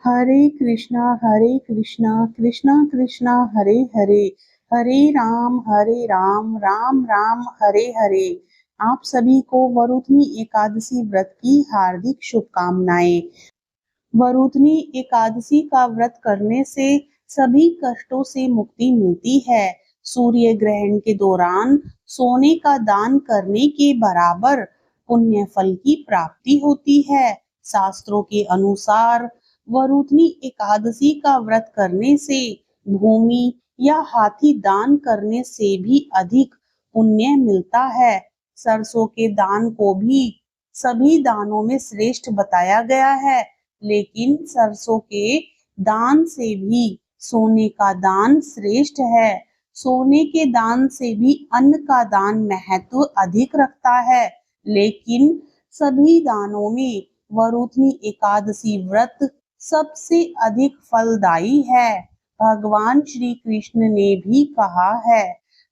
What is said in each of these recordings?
हरे कृष्णा कृष्णा कृष्णा हरे हरे, हरे राम राम राम हरे हरे। आप सभी को वरुथनी एकादशी व्रत की हार्दिक शुभकामनाएं। वरुथनी एकादशी का व्रत करने से सभी कष्टों से मुक्ति मिलती है। सूर्य ग्रहण के दौरान सोने का दान करने के बराबर पुण्य फल की प्राप्ति होती है। शास्त्रों के अनुसार वरुथनी एकादशी का व्रत करने से भूमि या हाथी दान करने से भी अधिक पुण्य मिलता है। सरसों के दान को भी सभी दानों में श्रेष्ठ बताया गया है, लेकिन सरसों के दान से भी सोने का दान श्रेष्ठ है। सोने के दान से भी अन्न का दान महत्व अधिक रखता है, लेकिन सभी दानों में वरुथनी एकादशी व्रत सबसे अधिक फलदायी है। भगवान श्री कृष्ण ने भी कहा है,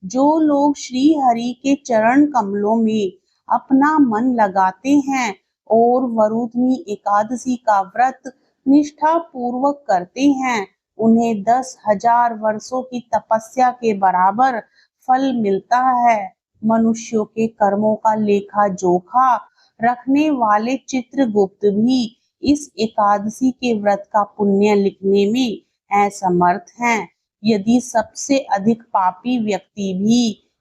जो लोग श्री हरि के चरण कमलों में अपना मन लगाते हैं और वरुथनी एकादशी का व्रत निष्ठा पूर्वक करते हैं, उन्हें 10,000 वर्षों की तपस्या के बराबर फल मिलता है। मनुष्यों के कर्मों का लेखा जोखा रखने वाले चित्रगुप्त भी इस एकादशी के व्रत का पुण्य लिखने में असमर्थ हैं। यदि सबसे अधिक पापी व्यक्ति भी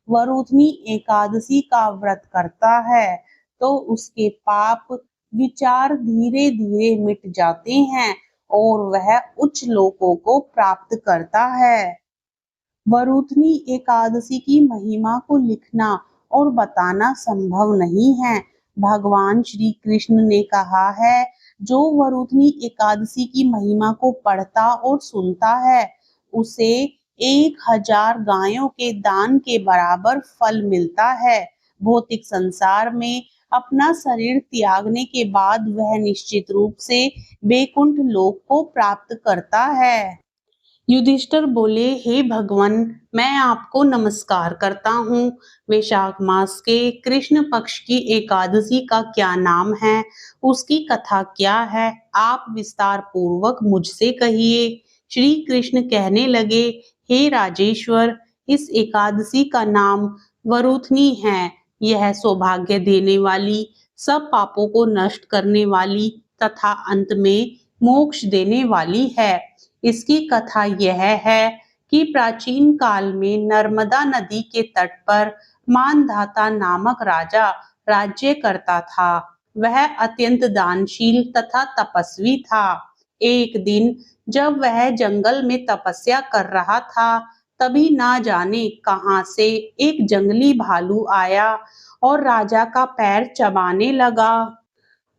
वरुथनी एकादशी का व्रत करता है, तो उसके पाप विचार धीरे धीरे मिट जाते हैं और वह उच्च लोकों को प्राप्त करता है। वरुथनी एकादशी की महिमा को लिखना और बताना संभव नहीं है। भगवान श्री कृष्ण ने कहा है, जो वरुथनी एकादशी की महिमा को पढ़ता और सुनता है, उसे 1,000 गायों के दान के बराबर फल मिलता है। भौतिक संसार में अपना शरीर त्यागने के बाद वह निश्चित रूप से वैकुंठ लोक को प्राप्त करता है। युधिष्ठिर बोले, हे भगवान, मैं आपको नमस्कार करता हूँ। वैशाख मास के कृष्ण पक्ष की एकादशी का क्या नाम है, उसकी कथा क्या है, आप विस्तार पूर्वक मुझसे कहिए। श्री कृष्ण कहने लगे, हे राजेश्वर, इस एकादशी का नाम वरुथनी है। यह सौभाग्य देने वाली, सब पापों को नष्ट करने वाली तथा अंत में मोक्ष देने वाली है। इसकी कथा यह है कि प्राचीन काल में नर्मदा नदी के तट पर मानधाता नामक राजा राज्य करता था। वह अत्यंत दानशील तथा तपस्वी था। एक दिन जब वह जंगल में तपस्या कर रहा था, तभी ना जाने कहां से एक जंगली भालू आया और राजा का पैर चबाने लगा।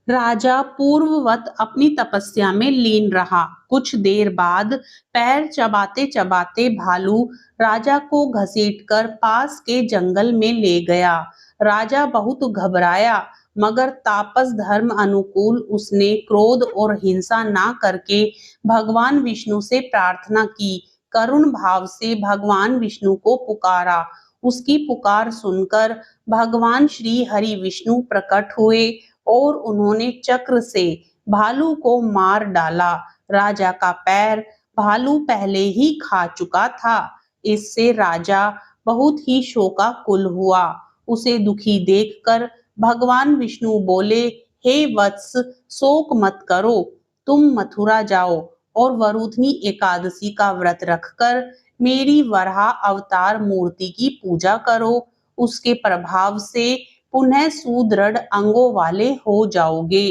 राजा पूर्ववत अपनी तपस्या में लीन रहा। कुछ देर बाद पैर चबाते चबाते भालू राजा को घसीटकर पास के जंगल में ले गया। राजा बहुत घबराया, मगर तापस धर्म अनुकूल उसने क्रोध और हिंसा ना करके भगवान विष्णु से प्रार्थना की। करुण भाव से भगवान विष्णु को पुकारा। उसकी पुकार सुनकर भगवान श्री हरि विष्णु प्रकट हुए और उन्होंने चक्र से भालू को मार डाला। राजा का पैर भालू पहले ही खा चुका था। इससे राजा बहुत ही शोकाकुल हुआ। उसे दुखी देखकर भगवान विष्णु बोले, हे वत्स, शोक मत करो, तुम मथुरा जाओ और वरुथनी एकादशी का व्रत रखकर मेरी वराह अवतार मूर्ति की पूजा करो। उसके प्रभाव से पुनः सुदृढ़ अंगों वाले हो जाओगे।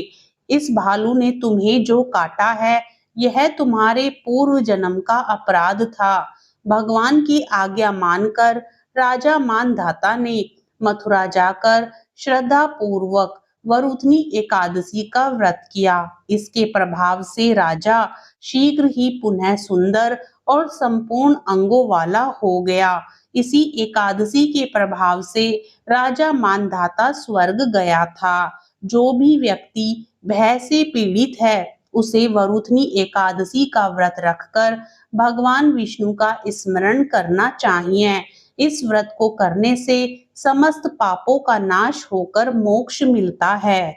इस भालू ने तुम्हें जो काटा है, यह तुम्हारे पूर्व जन्म का अपराध था। भगवान की आज्ञा मानकर राजा मानधाता ने मथुरा जाकर श्रद्धा पूर्वक वरुथनी एकादशी का व्रत किया। इसके प्रभाव से राजा शीघ्र ही पुनः सुंदर और संपूर्ण अंगों वाला हो गया। इसी एकादशी के प्रभाव से राजा मानधाता स्वर्ग गया था। जो भी व्यक्ति भय से पीड़ित है, उसे वरुथनी एकादशी का व्रत रखकर भगवान विष्णु का स्मरण करना चाहिए। इस व्रत को करने से समस्त पापों का नाश होकर मोक्ष मिलता है।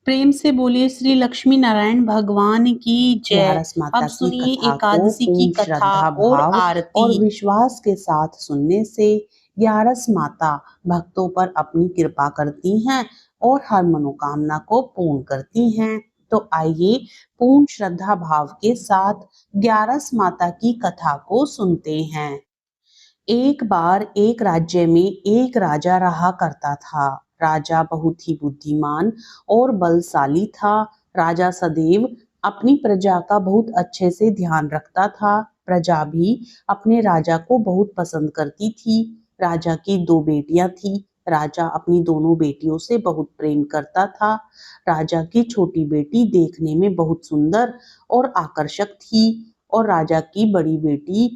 प्रेम से बोलिए श्री लक्ष्मी नारायण भगवान की जय। ग्यारस माता अब की सुनिए कथा को एकादशी की पूर्ण कथा श्रद्धा और भाव आरती। और विश्वास के साथ सुनने से ग्यारस माता भक्तों पर अपनी कृपा करती हैं और हर मनोकामना को पूर्ण करती हैं। तो आइए पूर्ण श्रद्धा भाव के साथ ग्यारस माता की कथा को सुनते हैं। एक बार एक राज्य में एक राजा रहा करता था। राजा बहुत ही बुद्धिमान और बलशाली था। राजा सदैव अपनी प्रजा का बहुत अच्छे से ध्यान रखता था। प्रजा भी अपने राजा को बहुत पसंद करती थी। राजा की दो बेटियां थी। राजा अपनी दोनों बेटियों से बहुत प्रेम करता था। राजा की छोटी बेटी देखने में बहुत सुंदर और आकर्षक थी और राजा की बड़ी बेटी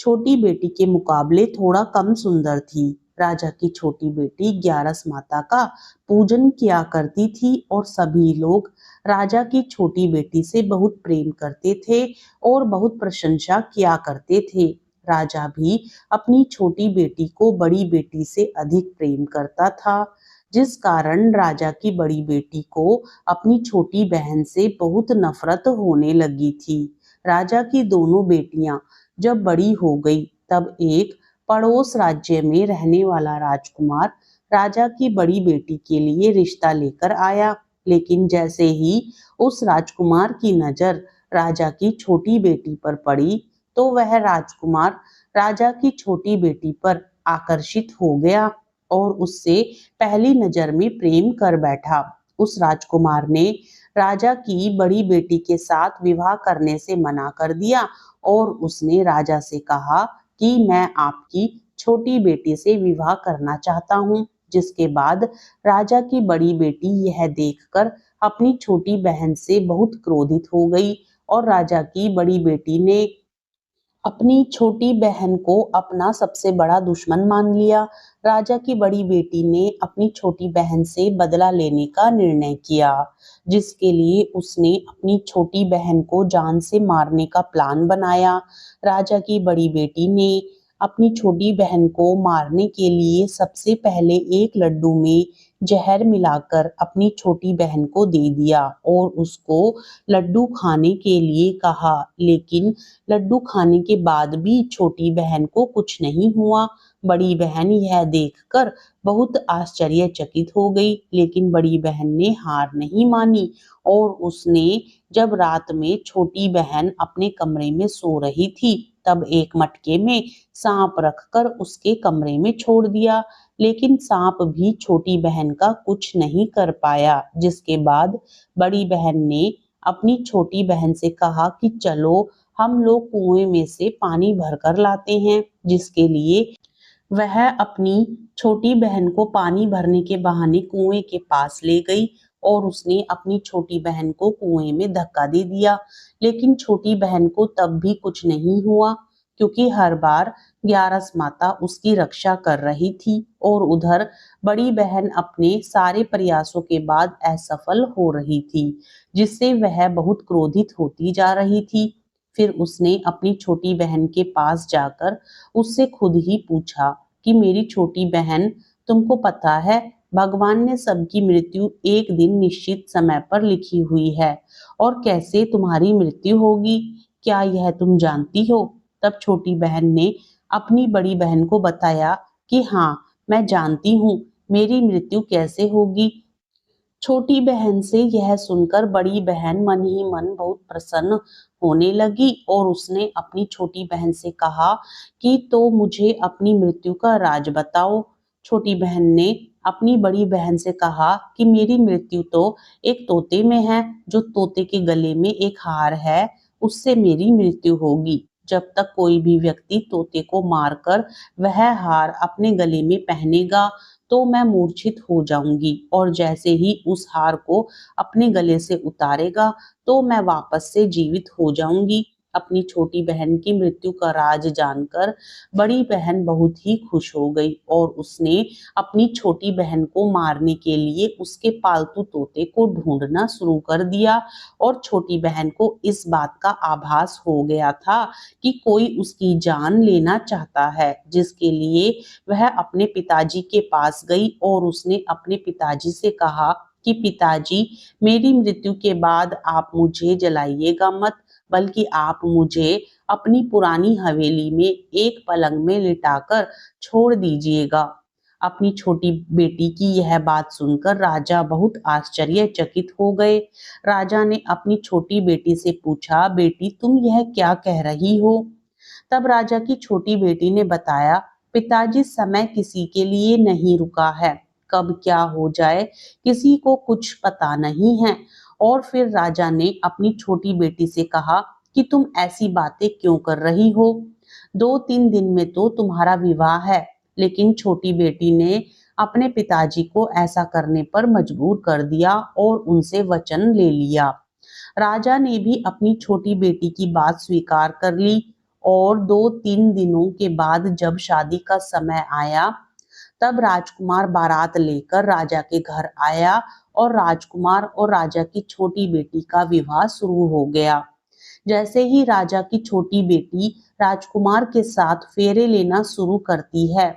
छोटी बेटी के मुकाबले थोड़ा कम सुंदर थी। राजा की छोटी बेटी ग्यारस माता का पूजन किया करती थी और सभी लोग राजा की छोटी बेटी से बहुत प्रेम करते थे और बहुत प्रशंसा किया करते थे। राजा भी अपनी छोटी बेटी को बड़ी बेटी से अधिक प्रेम करता था, जिस कारण राजा की बड़ी बेटी को अपनी छोटी बहन से बहुत नफरत होने लगी थी। राजा की दोनों बेटियां जब बड़ी हो गई तब एक पड़ोस राज्य में रहने वाला राजकुमार राजा की बड़ी बेटी के लिए रिश्ता लेकर आया। लेकिन जैसे ही उस राजकुमार की नजर राजा की छोटी बेटी पर पड़ी तो वह राजकुमार राजा की छोटी बेटी पर आकर्षित हो गया और उससे पहली नजर में प्रेम कर बैठा। उस राजकुमार ने राजा की बड़ी बेटी के साथ विवाह करने से मना कर दिया और उसने राजा से कहा कि मैं आपकी छोटी बेटी से विवाह करना चाहता हूँ। जिसके बाद राजा की बड़ी बेटी यह देखकर अपनी छोटी बहन से बहुत क्रोधित हो गई और राजा की बड़ी बेटी ने अपनी छोटी बहन को अपना सबसे बड़ा दुश्मन मान लिया। राजा की बड़ी बेटी ने अपनी छोटी बहन से बदला लेने का निर्णय किया, जिसके लिए उसने अपनी छोटी बहन को जान से मारने का प्लान बनाया। राजा की बड़ी बेटी ने अपनी छोटी बहन को मारने के लिए सबसे पहले एक लड्डू में जहर मिलाकर अपनी छोटी बहन को दे दिया और उसको लड्डू खाने के लिए कहा। लेकिन लड्डू खाने के बाद भी छोटी बहन को कुछ नहीं हुआ। बड़ी बहन यह देखकर बहुत आश्चर्यचकित हो गई, लेकिन बड़ी बहन ने हार नहीं मानी और उसने जब रात में छोटी बहन अपने कमरे में सो रही थी तब एक मटके में सांप रखकर उसके कमरे में छोड़ दिया। लेकिन सांप भी छोटी बहन का कुछ नहीं कर पाया। जिसके बाद बड़ी बहन ने अपनी छोटी बहन से कहा कि चलो हम लोग कुएं में से पानी भरकर लाते हैं, जिसके लिए वह अपनी छोटी बहन को पानी भरने के बहाने कुएं के पास ले गई और उसने अपनी छोटी बहन को कुएं में धक्का दे दिया। लेकिन छोटी बहन को तब भी कुछ नहीं हुआ, क्योंकि हर बार ग्यारस माता उसकी रक्षा कर रही थी और उधर बड़ी बहन अपने सारे प्रयासों के बाद असफल हो रही थी, जिससे वह बहुत क्रोधित होती जा रही थी। फिर उसने अपनी छोटी बहन के पास जाकर उससे खुद ही पूछा कि मेरी छोटी बहन, तुमको पता है भगवान ने सबकी मृत्यु एक दिन निश्चित समय पर लिखी हुई है और कैसे तुम्हारी मृत्यु होगी, क्या यह तुम जानती हो? तब छोटी बहन ने अपनी बड़ी बहन को बताया कि हाँ, मैं जानती हूँ मेरी मृत्यु कैसे होगी। छोटी बहन से यह सुनकर बड़ी बहन मन ही मन बहुत प्रसन्न होने लगी और उसने अपनी छोटी बहन से कहा कि तो मुझे अपनी मृत्यु का राज बताओ। छोटी बहन ने अपनी बड़ी बहन से कहा कि मेरी मृत्यु तो एक तोते में है, जो तोते के गले में एक हार है, उससे मेरी मृत्यु होगी। जब तक कोई भी व्यक्ति तोते को मारकर वह हार अपने गले में पहनेगा तो मैं मूर्छित हो जाऊंगी और जैसे ही उस हार को अपने गले से उतारेगा तो मैं वापस से जीवित हो जाऊंगी। अपनी छोटी बहन की मृत्यु का राज जानकर बड़ी बहन बहुत ही खुश हो गई और उसने अपनी छोटी बहन को मारने के लिए उसके पालतू तोते को ढूंढना शुरू कर दिया और छोटी बहन को इस बात का आभास हो गया था कि कोई उसकी जान लेना चाहता है, जिसके लिए वह अपने पिताजी के पास गई और उसने अपने पिताजी से कहा कि पिताजी, मेरी मृत्यु के बाद आप मुझे जलाइएगा मत, बल्कि आप मुझे अपनी पुरानी हवेली में एक पलंग में लिटाकर छोड़ दीजिएगा। अपनी छोटी बेटी की यह बात सुनकर राजा बहुत आश्चर्यचकित हो गए। राजा ने अपनी छोटी बेटी से पूछा, बेटी तुम यह क्या कह रही हो? तब राजा की छोटी बेटी ने बताया, पिताजी समय किसी के लिए नहीं रुका है, कब क्या हो जाए किसी को कुछ पता नहीं है। और फिर राजा ने अपनी छोटी बेटी से कहा कि तुम ऐसी बातें क्यों कर रही हो? 2-3 दिन में तो तुम्हारा विवाह है। लेकिन छोटी बेटी ने अपने पिताजी को ऐसा करने पर मजबूर कर दिया और उनसे वचन ले लिया। राजा ने भी अपनी छोटी बेटी की बात स्वीकार कर ली और 2-3 दिनों के बाद जब शादी का समय आया, तब राजकुमार बारात लेकर राजा के घर आया और राजकुमार और राजा की छोटी बेटी का विवाह शुरू हो गया। जैसे ही राजा की छोटी बेटी राजकुमार के साथ फेरे लेना शुरू करती है,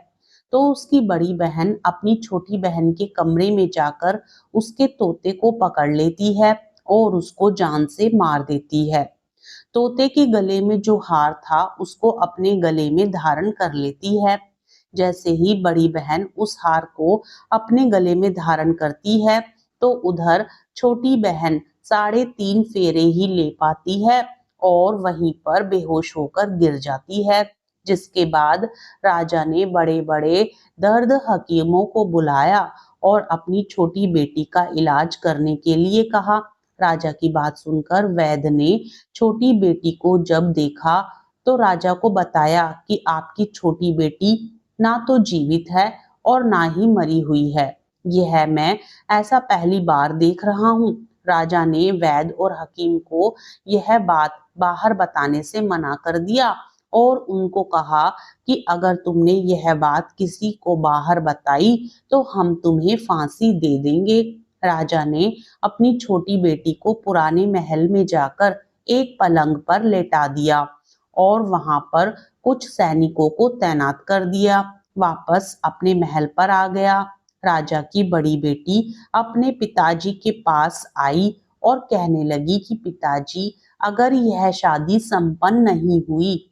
तो उसकी बड़ी बहन अपनी छोटी बहन के कमरे में जाकर उसके तोते को पकड़ लेती है और उसको जान से मार देती है। तोते के गले में जो हार था उसको अपने गले में धारण कर लेती है। जैसे ही बड़ी बहन उस हार को अपने गले में धारण करती है, तो उधर छोटी बहन 3.5 फेरे ही ले पाती है और वहीं पर बेहोश होकर गिर जाती है। जिसके बाद राजा ने बड़े बड़े दर्द हकीमों को बुलाया और अपनी छोटी बेटी का इलाज करने के लिए कहा। राजा की बात सुनकर वैद्य ने छोटी बेटी को जब देखा, तो राजा को बताया कि आपकी छोटी बेटी ना तो जीवित है और ना ही मरी हुई है। यह मैं ऐसा पहली बार देख रहा हूँ। राजा ने वैद्य और हकीम को यह बात बाहर बताने से मना कर दिया और उनको कहा कि अगर तुमने यह बात किसी को बाहर बताई तो हम तुम्हें फांसी दे देंगे। राजा ने अपनी छोटी बेटी को पुराने महल में जाकर एक पलंग पर लेटा दिया और वहां पर कुछ सैनिकों को तैनात कर दिया। वापस अपने महल पर आ गया। राजा की बड़ी बेटी अपने पिताजी के पास आई और कहने लगी कि पिताजी, अगर यह शादी संपन्न नहीं हुई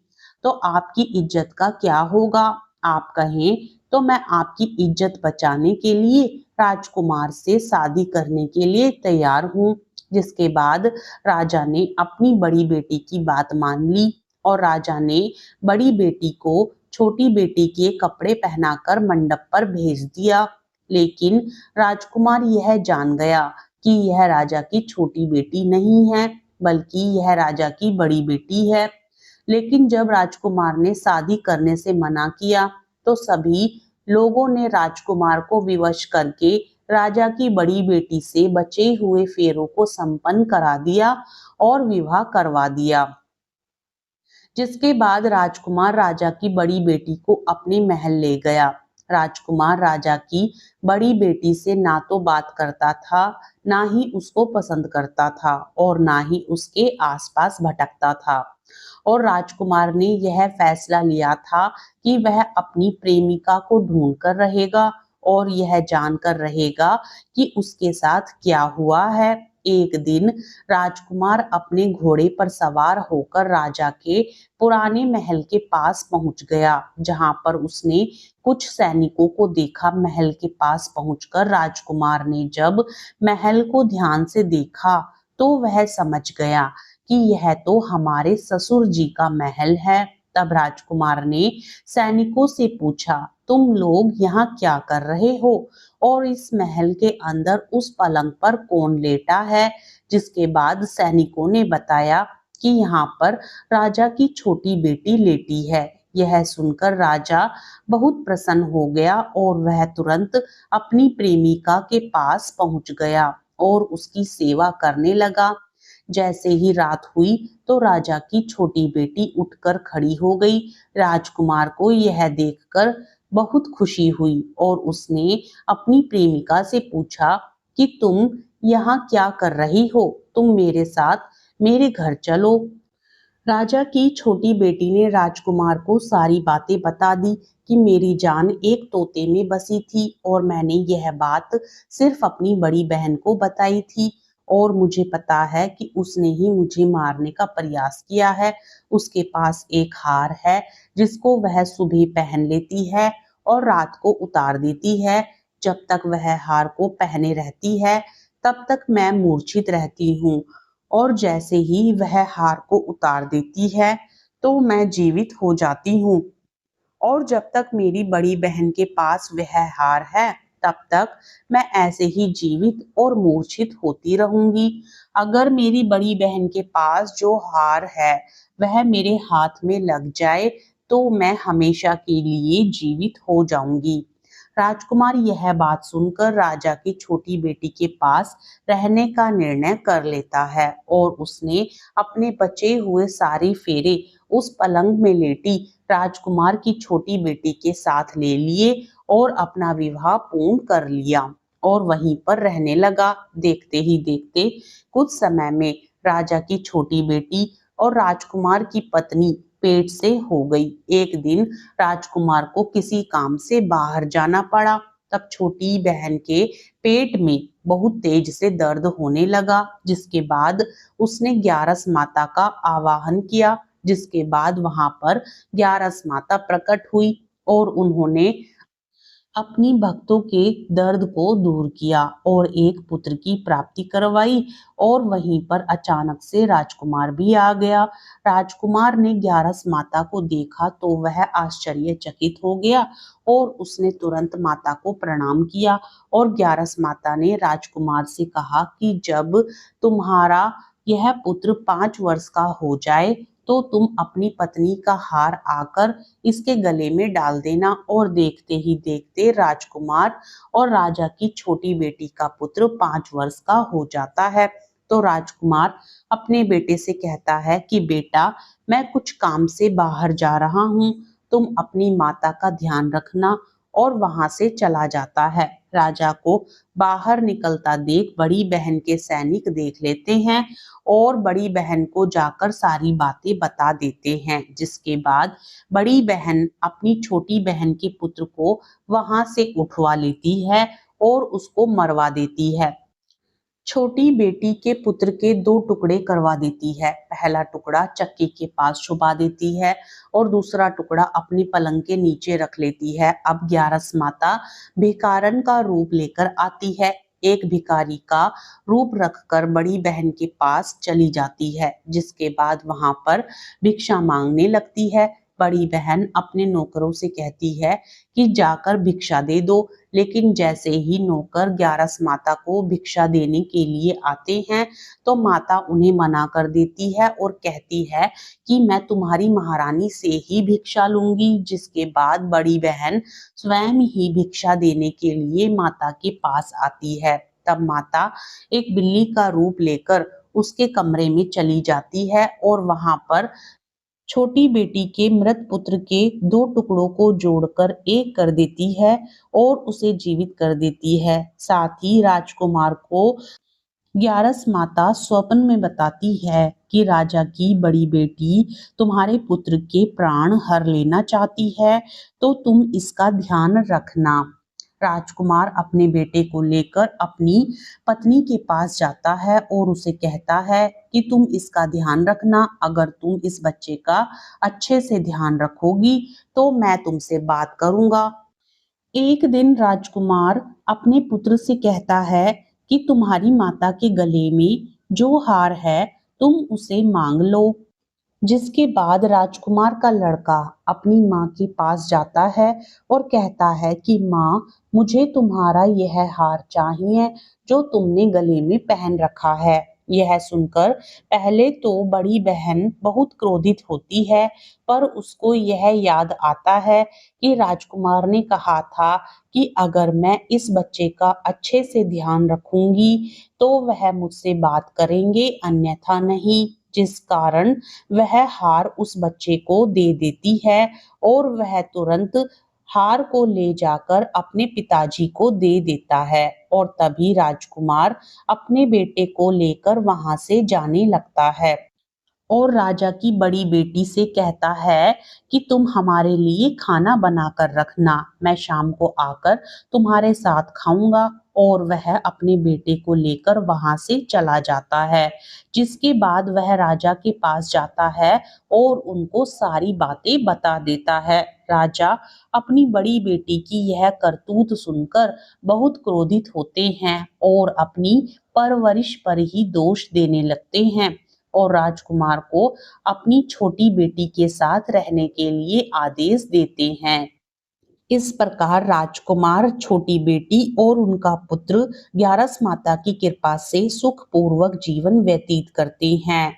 तो आपकी इज्जत का क्या होगा? आप कहें तो मैं आपकी इज्जत बचाने के लिए राजकुमार से शादी करने के लिए तैयार हूँ। जिसके बाद राजा ने अपनी बड़ी बेटी की बात मान ली और राजा ने बड़ी बेटी को छोटी बेटी के कपड़े पहनाकर मंडप पर भेज दिया। लेकिन राजकुमार यह जान गया कि यह राजा की छोटी बेटी नहीं है, बल्कि यह राजा की बड़ी बेटी है। लेकिन जब राजकुमार ने शादी करने से मना किया, तो सभी लोगों ने राजकुमार को विवश करके राजा की बड़ी बेटी से बचे हुए फेरों को संपन्न करा दिया और विवाह करवा दिया। जिसके बाद राजकुमार राजा की बड़ी बेटी को अपने महल ले गया। राजकुमार राजा की बड़ी बेटी से ना तो बात करता था, ना ही उसको पसंद करता था और ना ही उसके आसपास भटकता था। और राजकुमार ने यह फैसला लिया था कि वह अपनी प्रेमिका को ढूंढ कर रहेगा और यह जानकर रहेगा कि उसके साथ क्या हुआ है। एक दिन राजकुमार अपने घोड़े पर सवार होकर राजा के पुराने महल के पास पहुंच गया, जहां पर उसने कुछ सैनिकों को देखा। महल के पास पहुंचकर राजकुमार ने जब महल को ध्यान से देखा, तो वह समझ गया कि यह तो हमारे ससुर जी का महल है। तब राजकुमार ने सैनिकों से पूछा, तुम लोग यहाँ क्या कर रहे हो और इस महल के अंदर उस पलंग पर कौन लेटा है? जिसके बाद सैनिकों ने बताया कि यहाँ पर राजा की छोटी बेटी लेटी है। यह सुनकर राजा बहुत प्रसन्न हो गया और वह तुरंत अपनी प्रेमिका के पास पहुंच गया और उसकी सेवा करने लगा। जैसे ही रात हुई, तो राजा की छोटी बेटी उठकर खड़ी हो गई। राजकुमार को यह देखकर बहुत खुशी हुई और उसने अपनी प्रेमिका से पूछा कि तुम यहाँ क्या कर रही हो? तुम मेरे साथ मेरे घर चलो। राजा की छोटी बेटी ने राजकुमार को सारी बातें बता दी कि मेरी जान एक तोते में बसी थी और मैंने यह बात सिर्फ अपनी बड़ी बहन को बताई थी और मुझे पता है कि उसने ही मुझे मारने का प्रयास किया है। उसके पास एक हार है जिसको वह सुबह पहन लेती है और रात को उतार देती है। जब तक वह हार को पहने रहती है तब तक मैं मूर्छित रहती हूँ और जैसे ही वह हार को उतार देती है तो मैं जीवित हो जाती हूँ और जब तक मेरी बड़ी बहन के पास वह हार है तब तक मैं ऐसे ही जीवित और मूर्छित होती रहूंगी। अगर मेरी बड़ी बहन के पास जो हार है वह मेरे हाथ में लग जाए तो मैं हमेशा के लिए जीवित हो जाऊंगी। राजकुमार यह बात सुनकर राजा की छोटी बेटी के पास रहने का निर्णय कर लेता है और उसने अपने बचे हुए सारे फेरे उस पलंग में लेटी राजकुमार की छोटी बेटी के साथ ले लिए और अपना विवाह पूर्ण कर लिया और वहीं पर रहने लगा। देखते ही देखते कुछ समय में राजा की छोटी बेटी और राजकुमार की पत्नी पेट से हो गई। एक दिन राजकुमार को किसी काम से बाहर जाना पड़ा। तब छोटी बहन के पेट में बहुत तेज से दर्द होने लगा, जिसके बाद उसने ग्यारस माता का आवाहन किया। जिसके बाद वहां पर ग्यारस माता प्रकट हुई और उन्होंने अपनी भक्तों के दर्द को दूर किया और एक पुत्र की प्राप्ति करवाई और वहीं पर अचानक से राजकुमार भी आ गया। राजकुमार ने ग्यारस माता को देखा तो वह आश्चर्यचकित हो गया और उसने तुरंत माता को प्रणाम किया और ग्यारस माता ने राजकुमार से कहा कि जब तुम्हारा यह पुत्र 5 वर्ष का हो जाए तो तुम अपनी पत्नी का हार आकर इसके गले में डाल देना और देखते ही देखते राजकुमार और राजा की छोटी बेटी का पुत्र 5 वर्ष का हो जाता है। तो राजकुमार अपने बेटे से कहता है कि बेटा, मैं कुछ काम से बाहर जा रहा हूँ, तुम अपनी माता का ध्यान रखना और वहां से चला जाता है। राजा को बाहर निकलता देख बड़ी बहन के सैनिक देख लेते हैं और बड़ी बहन को जाकर सारी बातें बता देते हैं, जिसके बाद बड़ी बहन अपनी छोटी बहन के पुत्र को वहां से उठवा लेती है और उसको मरवा देती है। छोटी बेटी के पुत्र के 2 टुकड़े करवा देती है। पहला टुकड़ा चक्की के पास छुपा देती है और दूसरा टुकड़ा अपनी पलंग के नीचे रख लेती है। अब ग्यारस माता भिखारन का रूप लेकर आती है। एक भिखारी का रूप रखकर बड़ी बहन के पास चली जाती है, जिसके बाद वहां पर भिक्षा मांगने लगती है। बड़ी बहन अपने नौकरों से कहती है कि जाकर भिक्षा दे दो, लेकिन जैसे ही नौकर ग्यारस माता को भिक्षा देने के लिए आते हैं तो माता उन्हें मना कर देती है और कहती है कि मैं तुम्हारी महारानी से ही भिक्षा लूंगी। जिसके बाद बड़ी बहन स्वयं ही भिक्षा देने के लिए माता के पास आती है। तब माता एक बिल्ली का रूप लेकर उसके कमरे में चली जाती है और वहां पर छोटी बेटी के मृत पुत्र के 2 टुकड़ों को जोड़कर एक कर देती है और उसे जीवित कर देती है। साथ ही राजकुमार को ग्यारस माता स्वप्न में बताती है कि राजा की बड़ी बेटी तुम्हारे पुत्र के प्राण हर लेना चाहती है, तो तुम इसका ध्यान रखना। राजकुमार अपने बेटे को लेकर अपनी पत्नी के पास जाता है और उसे कहता है कि तुम इसका ध्यान रखना, अगर तुम इस बच्चे का अच्छे से ध्यान रखोगी तो मैं तुमसे बात करूंगा। एक दिन राजकुमार अपने पुत्र से कहता है कि तुम्हारी माता के गले में जो हार है तुम उसे मांग लो। जिसके बाद राजकुमार का लड़का अपनी माँ के पास जाता है और कहता है कि माँ, मुझे तुम्हारा यह हार चाहिए जो तुमने गले में पहन रखा है। यह सुनकर पहले तो बड़ी बहन बहुत क्रोधित होती है, पर उसको यह याद आता है कि राजकुमार ने कहा था कि अगर मैं इस बच्चे का अच्छे से ध्यान रखूंगी तो वह मुझसे बात करेंगे, अन्यथा नहीं। जिस कारण वह हार उस बच्चे को दे देती है और वह तुरंत हार को ले जाकर अपने पिताजी को दे देता है और तभी राजकुमार अपने बेटे को लेकर वहां से जाने लगता है। और राजा की बड़ी बेटी से कहता है कि तुम हमारे लिए खाना बनाकर रखना, मैं शाम को आकर तुम्हारे साथ खाऊंगा। और वह अपने बेटे को लेकर वहां से चला जाता है, जिसके बाद वह राजा के पास जाता है और उनको सारी बातें बता देता है। राजा अपनी बड़ी बेटी की यह करतूत सुनकर बहुत क्रोधित होते हैं और अपनी परवरिश पर ही दोष देने लगते हैं और राजकुमार को अपनी छोटी बेटी के साथ रहने के लिए आदेश देते हैं। इस प्रकार राजकुमार, छोटी बेटी और उनका पुत्र ग्यारस माता की कृपा से सुखपूर्वक जीवन व्यतीत करते हैं।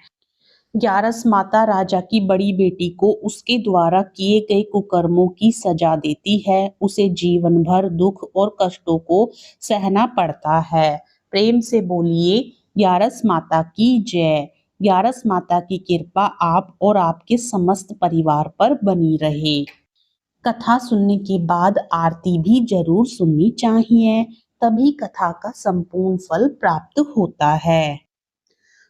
ग्यारस माता राजा की बड़ी बेटी को उसके द्वारा किए गए कुकर्मों की सजा देती है। उसे जीवन भर दुख और कष्टों को सहना पड़ता है। प्रेम से बोलिए ग्यारस माता की जय। ग्यारस माता की कृपा आप और आपके समस्त परिवार पर बनी रहे। कथा सुनने के बाद आरती भी जरूर सुननी चाहिए, तभी कथा का संपूर्ण फल प्राप्त होता है।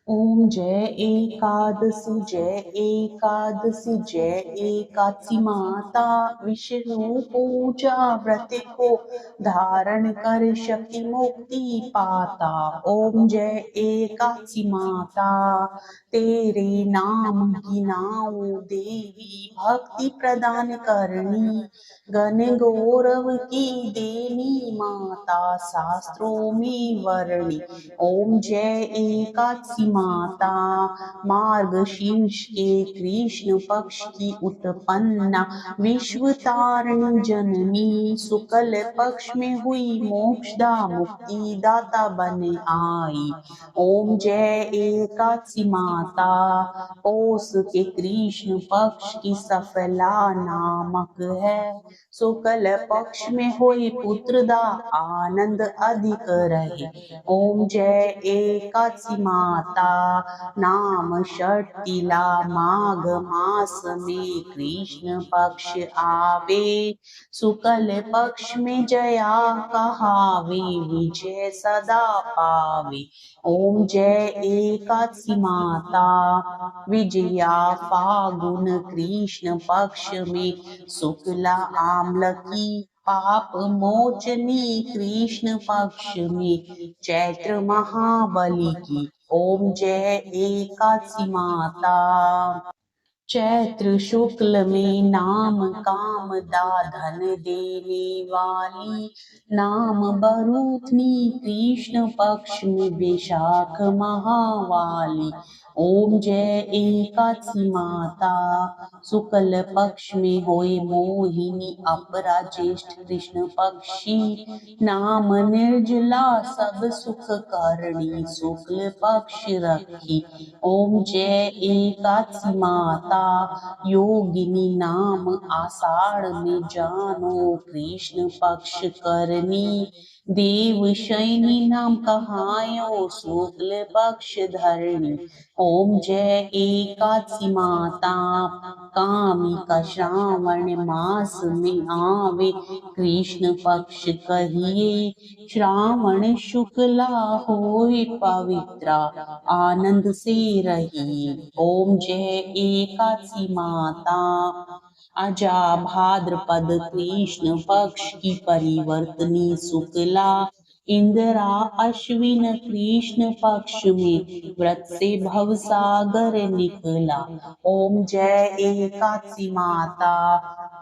ओम जय एकादशी, जय एकादशी, जय एकादशी माता। विष्णु पूजा व्रत को धारण कर शक्ति मुक्ति पाता। ओम जय एकादशी माता, तेरे नाम गिनाऊं देवी, भक्ति प्रदान करनी, गण गौरव की देनी माता, शास्त्रों में वर्णी। ओम जय एकादशी माता, मार्गशीर्ष के कृष्ण पक्ष की उत्पन्ना, विश्व तारिणी जननी, शुक्ल पक्ष में हुई मोक्षदा मुक्ति दाता बन आई। ओम जय एकादशी माता, पौष के कृष्ण पक्ष की सफला नामक है, शुक्ल पक्ष में हुई पुत्रदा आनंद अधिक रहे। ओम जय एकादशी माता, नाम षष्ठीला माघ मास में कृष्ण पक्ष आवे, शुक्ल पक्ष में जया कहावे, विजय सदा पावे। ओम जय एकादशी माता, विजया फागुन कृष्ण पक्ष में शुक्ला आम्ल की, पाप मोचनी कृष्ण पक्ष में चैत्र महाबली की। ओम जय एकादशी माता, चैत्र शुक्ल में नाम काम दा धन देने वाली, नाम बरूथनी कृष्ण पक्ष में वैशाख महावाली। ओम जय एकादशी माता, शुक्ल पक्ष में होए मोहिनी, अपरा ज्येष्ठ कृष्ण पक्षी, नाम निर्जला सब सुख करणी, शुक्ल पक्ष रखी। ओम जय एकादशी माता, योगिनी नाम आषाढ़ में जानो, कृष्ण पक्ष करनी, देव शयनी नाम कहायो, शुक्ल पक्ष धरणी। ओम जय एकादशी माता, कामी का श्रावण मास में आवे, कृष्ण पक्ष कहिए, श्रावण शुक्ला होए पवित्रा, आनंद से रहिए। ओम जय एकादशी माता, अजा भाद्रपद कृष्ण पक्ष की परिवर्तनी शुक्ला, इंदिरा अश्विन कृष्ण पक्ष में व्रत से भवसागर निकला। ओम जय एकादशी माता,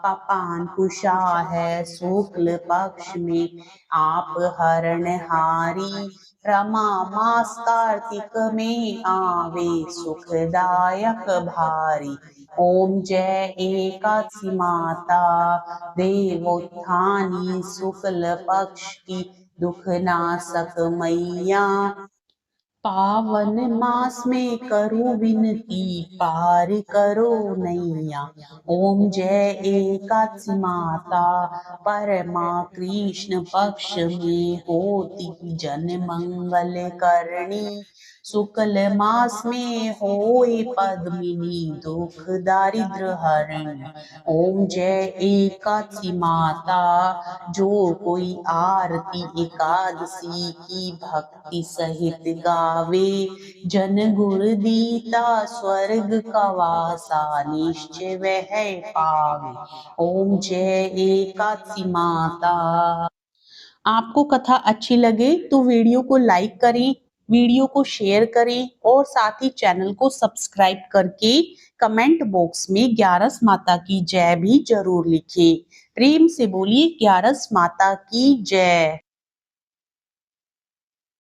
पापान कुशा है शुक्ल पक्ष में, आप हरण हारी, रमा मास कार्तिक में आवे, सुखदायक भारी। ओम जय एकादशी माता, देवोत्थानी शुक्ल पक्ष की, दुख नाशक मैया, पावन मास में करो विनती, पार करो नैया। ओम जय एकादशी माता, परमा कृष्ण पक्ष में होती जन मंगल करनी, शुक्ल मास में होए पद्मिनी दुख दारिद्र हरण। ओम जय एकादशी माता, जो कोई आरती एकादशी की भक्ति सहित गावे, जन गुण दीता स्वर्ग का वासा निश्चय वह पावे। ओम जय एकादशी माता। आपको कथा अच्छी लगे तो वीडियो को लाइक करें, वीडियो को शेयर करें और साथ ही चैनल को सब्सक्राइब करके कमेंट बॉक्स में ग्यारस माता की जय भी जरूर लिखें। प्रेम से बोलिए ग्यारस माता की जय।